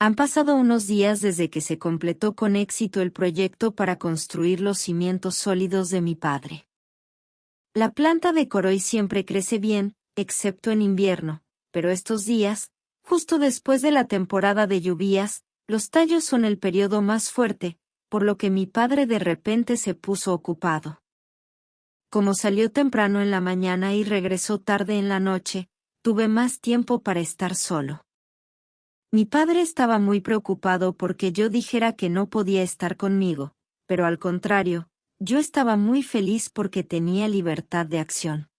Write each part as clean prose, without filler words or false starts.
Han pasado unos días desde que se completó con éxito el proyecto para construir los cimientos sólidos de mi padre. La planta de Coroy siempre crece bien, excepto en invierno, pero estos días, justo después de la temporada de lluvias, los tallos son el periodo más fuerte, por lo que mi padre de repente se puso ocupado. Como salió temprano en la mañana y regresó tarde en la noche, tuve más tiempo para estar solo. Mi padre estaba muy preocupado porque yo dijera que no podía estar conmigo, pero al contrario, yo estaba muy feliz porque tenía libertad de acción.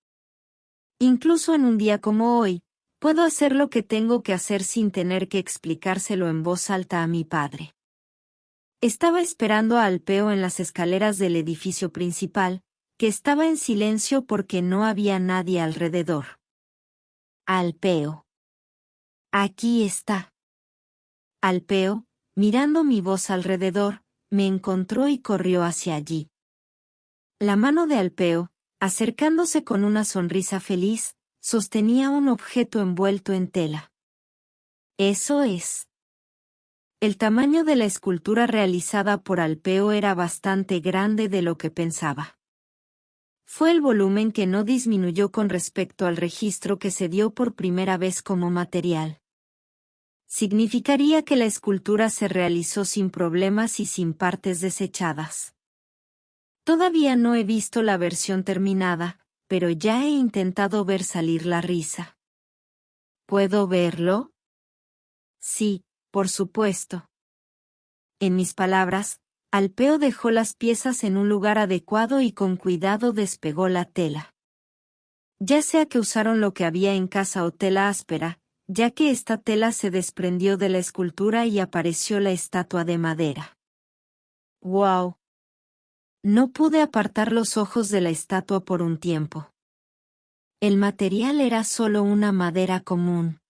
Incluso en un día como hoy, puedo hacer lo que tengo que hacer sin tener que explicárselo en voz alta a mi padre. Estaba esperando a Alpeo en las escaleras del edificio principal, que estaba en silencio porque no había nadie alrededor. Alpeo. Aquí está. Alpeo, mirando mi voz alrededor, me encontró y corrió hacia allí. La mano de Alpeo, acercándose con una sonrisa feliz, sostenía un objeto envuelto en tela. Eso es. El tamaño de la escultura realizada por Alpeo era bastante grande de lo que pensaba. Fue el volumen que no disminuyó con respecto al registro que se dio por primera vez como material. Significaría que la escultura se realizó sin problemas y sin partes desechadas. Todavía no he visto la versión terminada, pero ya he intentado ver salir la risa. ¿Puedo verlo? Sí, por supuesto. En mis palabras, Alpeo dejó las piezas en un lugar adecuado y con cuidado despegó la tela. Ya sea que usaron lo que había en casa o tela áspera, ya que esta tela se desprendió de la escultura y apareció la estatua de madera. ¡Wow! No pude apartar los ojos de la estatua por un tiempo. El material era solo una madera común.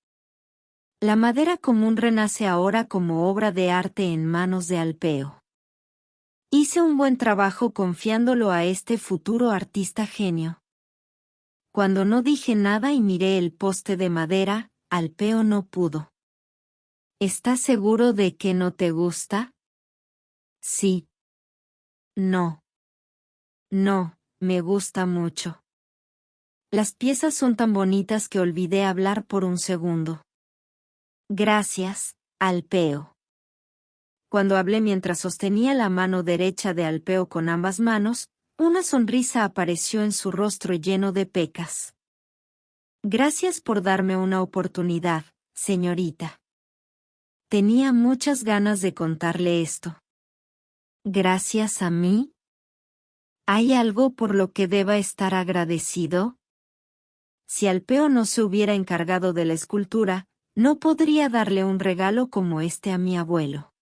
La madera común renace ahora como obra de arte en manos de Alpeo. Hice un buen trabajo confiándolo a este futuro artista genio. Cuando no dije nada y miré el poste de madera, Alpeo no pudo. ¿Estás seguro de que no te gusta? Sí. No. No, me gusta mucho. Las piezas son tan bonitas que olvidé hablar por un segundo. Gracias, Alpeo. Cuando hablé mientras sostenía la mano derecha de Alpeo con ambas manos, una sonrisa apareció en su rostro lleno de pecas. Gracias por darme una oportunidad, señorita. Tenía muchas ganas de contarle esto. ¿Gracias a mí? ¿Hay algo por lo que deba estar agradecido? Si Alpeo no se hubiera encargado de la escultura, no podría darle un regalo como este a mi abuelo.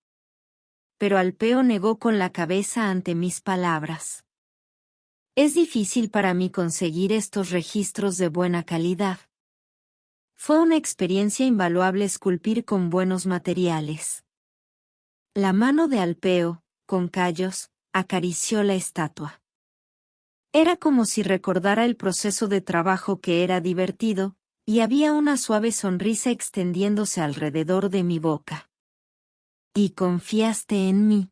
Pero Alpeo negó con la cabeza ante mis palabras. Es difícil para mí conseguir estos registros de buena calidad. Fue una experiencia invaluable esculpir con buenos materiales. La mano de Alpeo, con callos, acarició la estatua. Era como si recordara el proceso de trabajo que era divertido, y había una suave sonrisa extendiéndose alrededor de mi boca. ¿Y confiaste en mí?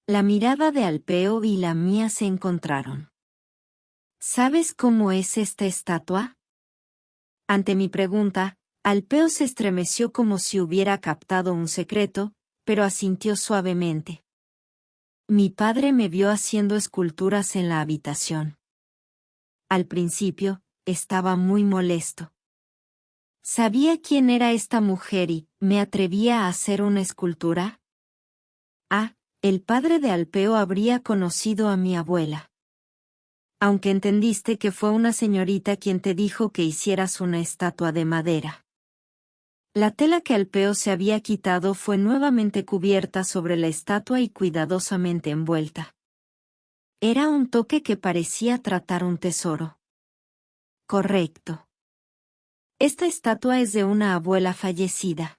La mirada de Alpeo y la mía se encontraron. ¿Sabes cómo es esta estatua? Ante mi pregunta, Alpeo se estremeció como si hubiera captado un secreto, pero asintió suavemente. Mi padre me vio haciendo esculturas en la habitación. Al principio, estaba muy molesto. ¿Sabía quién era esta mujer y me atrevía a hacer una escultura? Ah, el padre de Alpeo habría conocido a mi abuela. Aunque entendiste que fue una señorita quien te dijo que hicieras una estatua de madera. La tela que Alpeo se había quitado fue nuevamente cubierta sobre la estatua y cuidadosamente envuelta. Era un toque que parecía tratar un tesoro. Correcto. Esta estatua es de una abuela fallecida.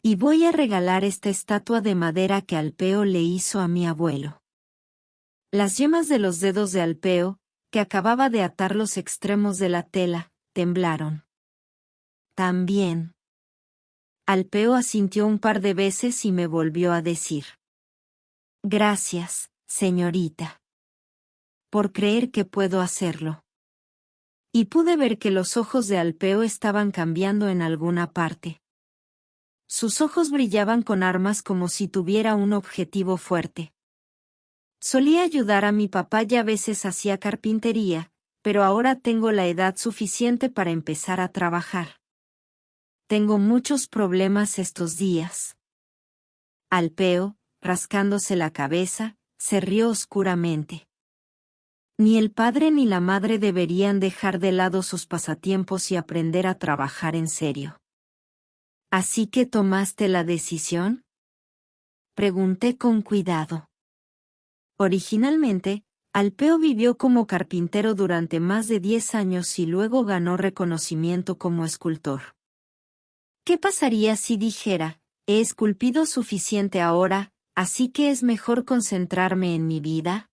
Y voy a regalar esta estatua de madera que Alpeo le hizo a mi abuelo. Las yemas de los dedos de Alpeo, que acababa de atar los extremos de la tela, temblaron. También. Alpeo asintió un par de veces y me volvió a decir: Gracias, señorita, por creer que puedo hacerlo. Y pude ver que los ojos de Alpeo estaban cambiando en alguna parte. Sus ojos brillaban con armas como si tuviera un objetivo fuerte. Solía ayudar a mi papá y a veces hacía carpintería, pero ahora tengo la edad suficiente para empezar a trabajar. Tengo muchos problemas estos días. Alpeo, rascándose la cabeza, se rió oscuramente. Ni el padre ni la madre deberían dejar de lado sus pasatiempos y aprender a trabajar en serio. ¿Así que tomaste la decisión? Pregunté con cuidado. Originalmente, Alpeo vivió como carpintero durante más de 10 años y luego ganó reconocimiento como escultor. ¿Qué pasaría si dijera: he esculpido suficiente ahora, así que es mejor concentrarme en mi vida?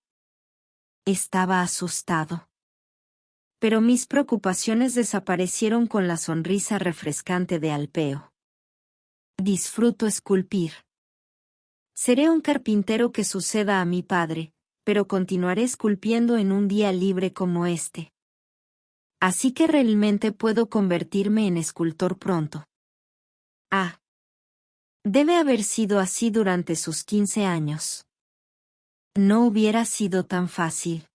Estaba asustado. Pero mis preocupaciones desaparecieron con la sonrisa refrescante de Alpeo. Disfruto esculpir. Seré un carpintero que suceda a mi padre, pero continuaré esculpiendo en un día libre como este. Así que realmente puedo convertirme en escultor pronto. Ah. Debe haber sido así durante sus 15 años. No hubiera sido tan fácil.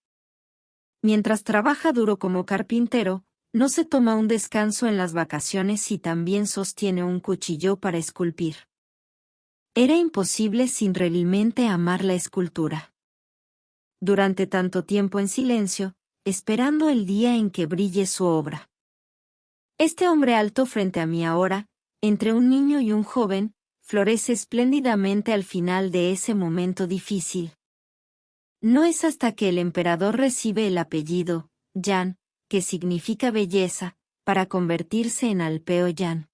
Mientras trabaja duro como carpintero, no se toma un descanso en las vacaciones y también sostiene un cuchillo para esculpir. Era imposible sin realmente amar la escultura. Durante tanto tiempo en silencio, esperando el día en que brille su obra. Este hombre alto frente a mí ahora, entre un niño y un joven, florece espléndidamente al final de ese momento difícil. No es hasta que el emperador recibe el apellido, Yan, que significa belleza, para convertirse en Alpeo Yan.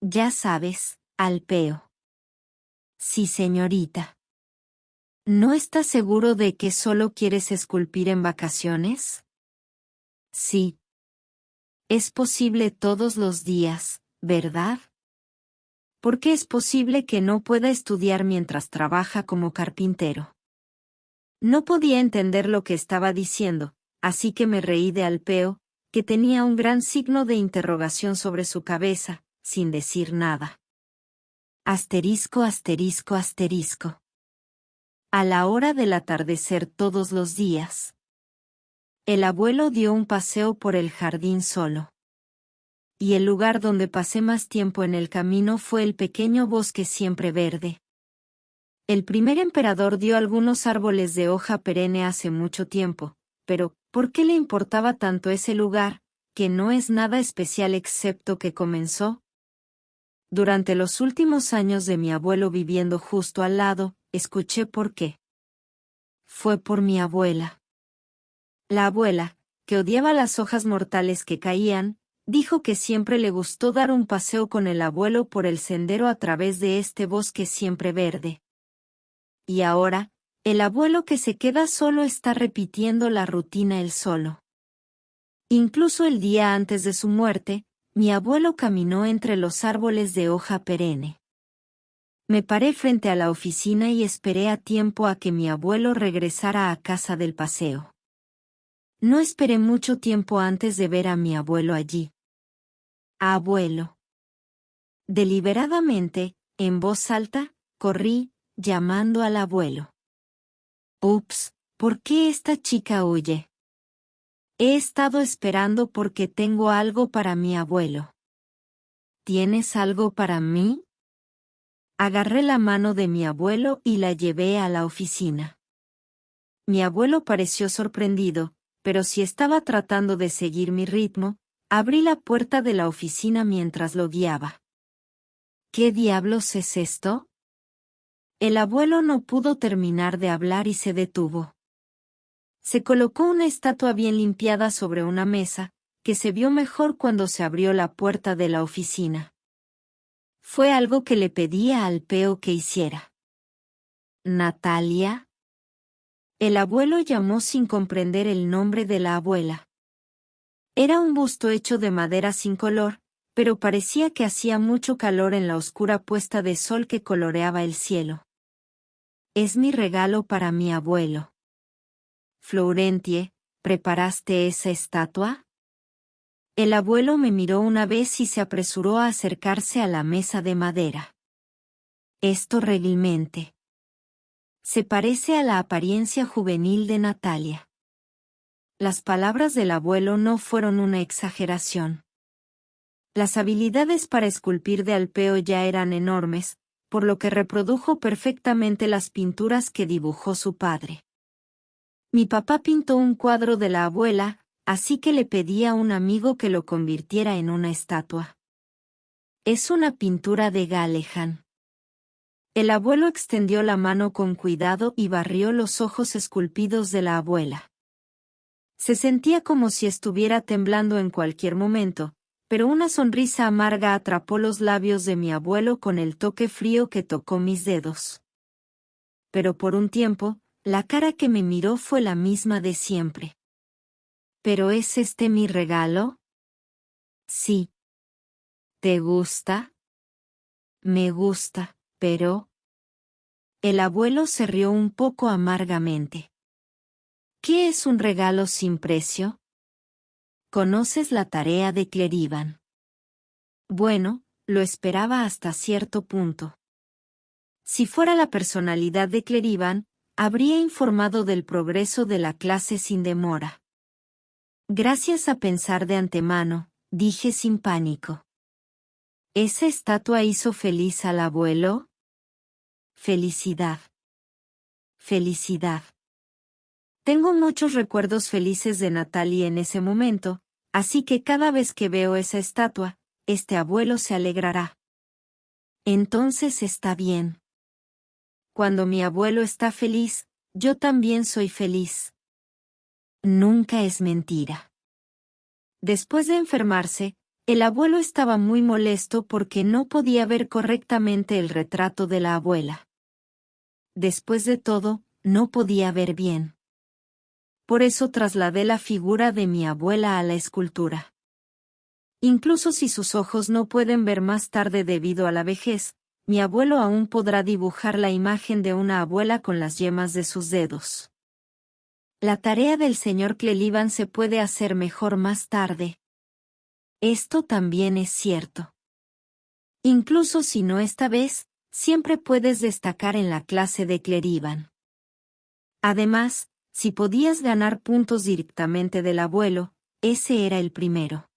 Ya sabes, Alpeo. Sí, señorita. ¿No estás seguro de que solo quieres esculpir en vacaciones? Sí. Es posible todos los días, ¿verdad? ¿Por qué es posible que no pueda estudiar mientras trabaja como carpintero? No podía entender lo que estaba diciendo, así que me reí de Alpeo, que tenía un gran signo de interrogación sobre su cabeza, sin decir nada. Asterisco, asterisco, asterisco. A la hora del atardecer todos los días. El abuelo dio un paseo por el jardín solo. Y el lugar donde pasé más tiempo en el camino fue el pequeño bosque siempre verde. El primer emperador dio algunos árboles de hoja perenne hace mucho tiempo, pero ¿por qué le importaba tanto ese lugar, que no es nada especial excepto que comenzó? Durante los últimos años de mi abuelo viviendo justo al lado, escuché por qué. Fue por mi abuela. La abuela, que odiaba las hojas mortales que caían, dijo que siempre le gustó dar un paseo con el abuelo por el sendero a través de este bosque siempre verde. Y ahora, el abuelo que se queda solo está repitiendo la rutina él solo. Incluso el día antes de su muerte, mi abuelo caminó entre los árboles de hoja perenne. Me paré frente a la oficina y esperé a tiempo a que mi abuelo regresara a casa del paseo. No esperé mucho tiempo antes de ver a mi abuelo allí. Abuelo. Deliberadamente, en voz alta, corrí, llamando al abuelo. Ups, ¿por qué esta chica huye? He estado esperando porque tengo algo para mi abuelo. ¿Tienes algo para mí? Agarré la mano de mi abuelo y la llevé a la oficina. Mi abuelo pareció sorprendido, pero si estaba tratando de seguir mi ritmo, abrí la puerta de la oficina mientras lo guiaba. ¿Qué diablos es esto? El abuelo no pudo terminar de hablar y se detuvo. Se colocó una estatua bien limpiada sobre una mesa, que se vio mejor cuando se abrió la puerta de la oficina. Fue algo que le pedí a Alpeo que hiciera. ¿Natalia? El abuelo llamó sin comprender el nombre de la abuela. Era un busto hecho de madera sin color, pero parecía que hacía mucho calor en la oscura puesta de sol que coloreaba el cielo. Es mi regalo para mi abuelo. Florentie, ¿preparaste esa estatua? El abuelo me miró una vez y se apresuró a acercarse a la mesa de madera. Esto realmente se parece a la apariencia juvenil de Natalia. Las palabras del abuelo no fueron una exageración. Las habilidades para esculpir de Alpeo ya eran enormes, por lo que reprodujo perfectamente las pinturas que dibujó su padre. Mi papá pintó un cuadro de la abuela, así que le pedí a un amigo que lo convirtiera en una estatua. Es una pintura de Galejan. El abuelo extendió la mano con cuidado y barrió los ojos esculpidos de la abuela. Se sentía como si estuviera temblando en cualquier momento, pero una sonrisa amarga atrapó los labios de mi abuelo con el toque frío que tocó mis dedos. Pero por un tiempo, la cara que me miró fue la misma de siempre. ¿Pero es este mi regalo? Sí. ¿Te gusta? Me gusta, pero... El abuelo se rió un poco amargamente. ¿Qué es un regalo sin precio? ¿Conoces la tarea de Clerivan? Bueno, lo esperaba hasta cierto punto. Si fuera la personalidad de Clerivan, habría informado del progreso de la clase sin demora. Gracias a pensar de antemano, dije sin pánico. ¿Esa estatua hizo feliz al abuelo? Felicidad. Felicidad. Tengo muchos recuerdos felices de Natalie en ese momento, así que cada vez que veo esa estatua, este abuelo se alegrará. Entonces está bien. Cuando mi abuelo está feliz, yo también soy feliz. Nunca es mentira. Después de enfermarse, el abuelo estaba muy molesto porque no podía ver correctamente el retrato de la abuela. Después de todo, no podía ver bien. Por eso trasladé la figura de mi abuela a la escultura. Incluso si sus ojos no pueden ver más tarde debido a la vejez, mi abuelo aún podrá dibujar la imagen de una abuela con las yemas de sus dedos. La tarea del señor Clelivan se puede hacer mejor más tarde. Esto también es cierto. Incluso si no esta vez, siempre puedes destacar en la clase de Clerivan. Además, si podías ganar puntos directamente del abuelo, ese era el primero.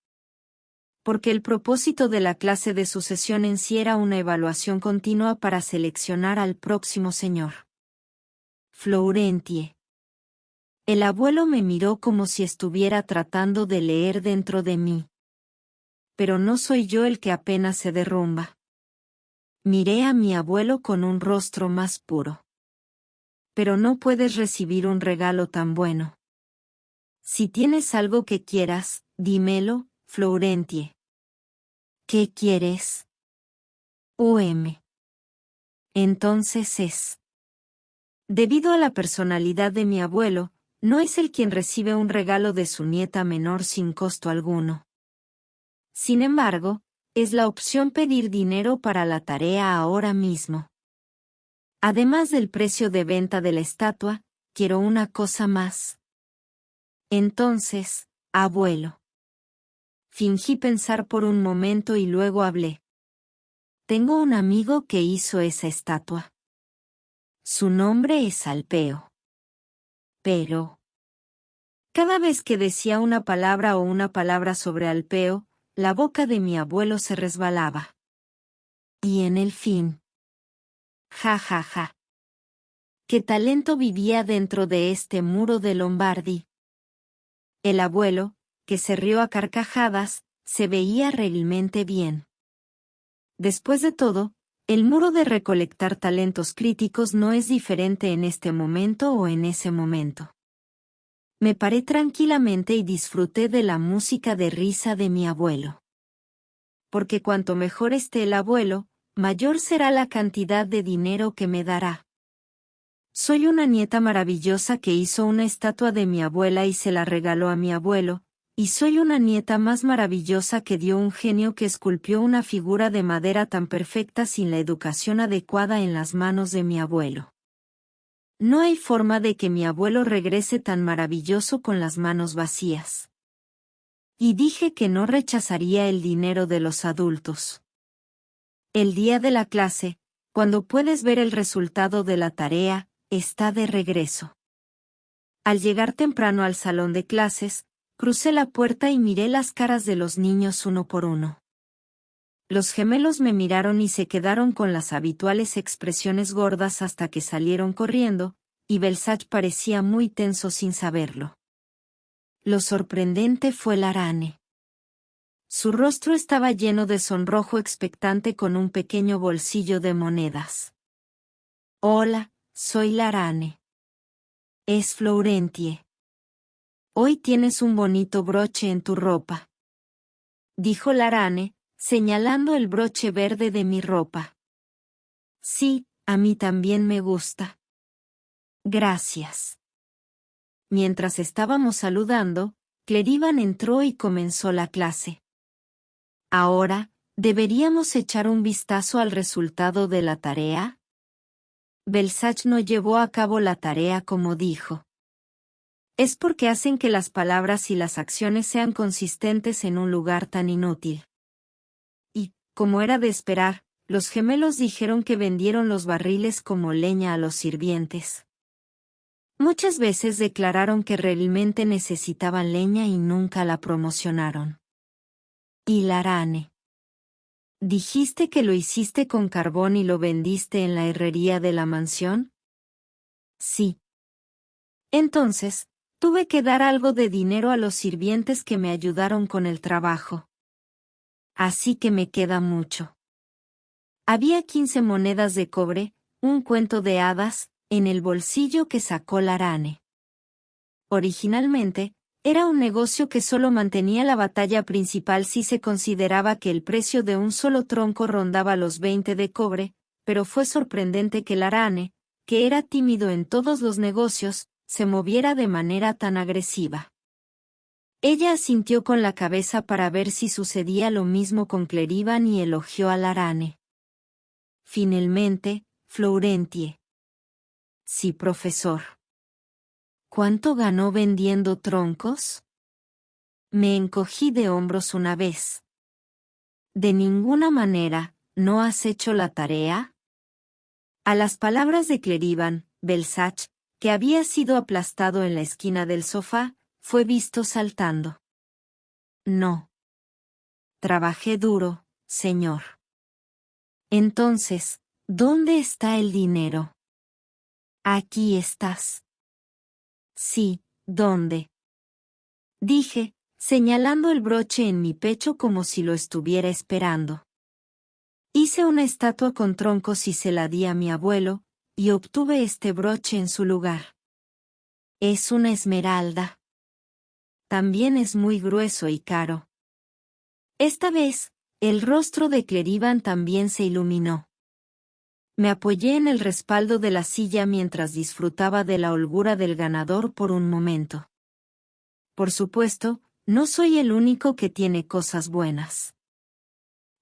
Porque el propósito de la clase de sucesión en sí era una evaluación continua para seleccionar al próximo señor. Florentie. El abuelo me miró como si estuviera tratando de leer dentro de mí. Pero no soy yo el que apenas se derrumba. Miré a mi abuelo con un rostro más puro. Pero no puedes recibir un regalo tan bueno. Si tienes algo que quieras, dímelo, Florentie. ¿Qué quieres? Entonces es. Debido a la personalidad de mi abuelo, no es él quien recibe un regalo de su nieta menor sin costo alguno. Sin embargo, es la opción pedir dinero para la tarea ahora mismo. Además del precio de venta de la estatua, quiero una cosa más. Entonces, abuelo. Fingí pensar por un momento y luego hablé. Tengo un amigo que hizo esa estatua. Su nombre es Alpeo. Pero... Cada vez que decía una palabra o una palabra sobre Alpeo, la boca de mi abuelo se resbalaba. Y en el fin. Ja ja ja. ¿Qué talento vivía dentro de este muro de Lombardi? El abuelo, que se rió a carcajadas, se veía realmente bien. Después de todo, el muro de recolectar talentos críticos no es diferente en este momento o en ese momento. Me paré tranquilamente y disfruté de la música de risa de mi abuelo. Porque cuanto mejor esté el abuelo, mayor será la cantidad de dinero que me dará. Soy una nieta maravillosa que hizo una estatua de mi abuela y se la regaló a mi abuelo, Y soy una nieta más maravillosa que dio un genio que esculpió una figura de madera tan perfecta sin la educación adecuada en las manos de mi abuelo. No hay forma de que mi abuelo regrese tan maravilloso con las manos vacías. Y dije que no rechazaría el dinero de los adultos. El día de la clase, cuando puedes ver el resultado de la tarea, está de regreso. Al llegar temprano al salón de clases, crucé la puerta y miré las caras de los niños uno por uno. Los gemelos me miraron y se quedaron con las habituales expresiones gordas hasta que salieron corriendo, y Belsach parecía muy tenso sin saberlo. Lo sorprendente fue Larane. Su rostro estaba lleno de sonrojo expectante con un pequeño bolsillo de monedas. Hola, soy Larane. Es Florentie. Hoy tienes un bonito broche en tu ropa, dijo Larane, señalando el broche verde de mi ropa. Sí, a mí también me gusta. Gracias. Mientras estábamos saludando, Clerivan entró y comenzó la clase. Ahora, ¿deberíamos echar un vistazo al resultado de la tarea? Belsach no llevó a cabo la tarea como dijo. Es porque hacen que las palabras y las acciones sean consistentes en un lugar tan inútil. Y, como era de esperar, los gemelos dijeron que vendieron los barriles como leña a los sirvientes. Muchas veces declararon que realmente necesitaban leña y nunca la promocionaron. Y Larane. ¿Dijiste que lo hiciste con carbón y lo vendiste en la herrería de la mansión? Sí. Entonces, tuve que dar algo de dinero a los sirvientes que me ayudaron con el trabajo. Así que me queda mucho. Había 15 monedas de cobre, un cuento de hadas, en el bolsillo que sacó Larane. Originalmente, era un negocio que solo mantenía la batalla principal si se consideraba que el precio de un solo tronco rondaba los 20 de cobre, pero fue sorprendente que Larane, que era tímido en todos los negocios, se moviera de manera tan agresiva. Ella asintió con la cabeza para ver si sucedía lo mismo con Clerivan y elogió a Larane. Finalmente, Florentie. Sí, profesor. ¿Cuánto ganó vendiendo troncos? Me encogí de hombros una vez. De ninguna manera, ¿no has hecho la tarea? A las palabras de Clerivan, Belsach, que había sido aplastado en la esquina del sofá, fue visto saltando. No. Trabajé duro, señor. Entonces, ¿dónde está el dinero? Aquí estás. Sí, ¿dónde? Dije, señalando el broche en mi pecho como si lo estuviera esperando. Hice una estatua con troncos y se la di a mi abuelo, y obtuve este broche en su lugar. Es una esmeralda. También es muy grueso y caro. Esta vez, el rostro de Clerivan también se iluminó. Me apoyé en el respaldo de la silla mientras disfrutaba de la holgura del ganador por un momento. Por supuesto, no soy el único que tiene cosas buenas.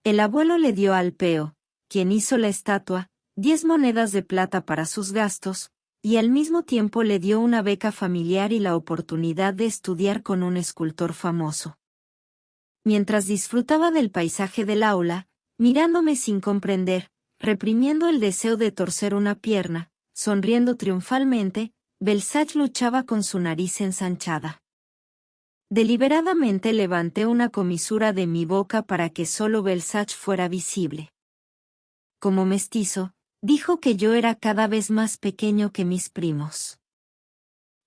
El abuelo le dio al peo, quien hizo la estatua, 10 monedas de plata para sus gastos, y al mismo tiempo le dio una beca familiar y la oportunidad de estudiar con un escultor famoso. Mientras disfrutaba del paisaje del aula, mirándome sin comprender, reprimiendo el deseo de torcer una pierna, sonriendo triunfalmente, Belsach luchaba con su nariz ensanchada. Deliberadamente levanté una comisura de mi boca para que solo Belsach fuera visible. Como mestizo, dijo que yo era cada vez más pequeño que mis primos.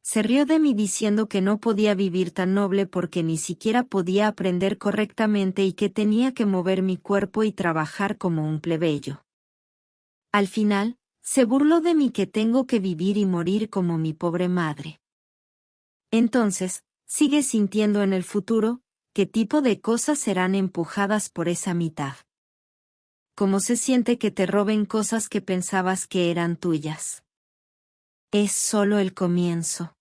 Se rió de mí diciendo que no podía vivir tan noble porque ni siquiera podía aprender correctamente y que tenía que mover mi cuerpo y trabajar como un plebeyo. Al final, se burló de mí que tengo que vivir y morir como mi pobre madre. Entonces, ¿sigues sintiendo en el futuro qué tipo de cosas serán empujadas por esa mitad? ¿Cómo se siente que te roben cosas que pensabas que eran tuyas? Es solo el comienzo.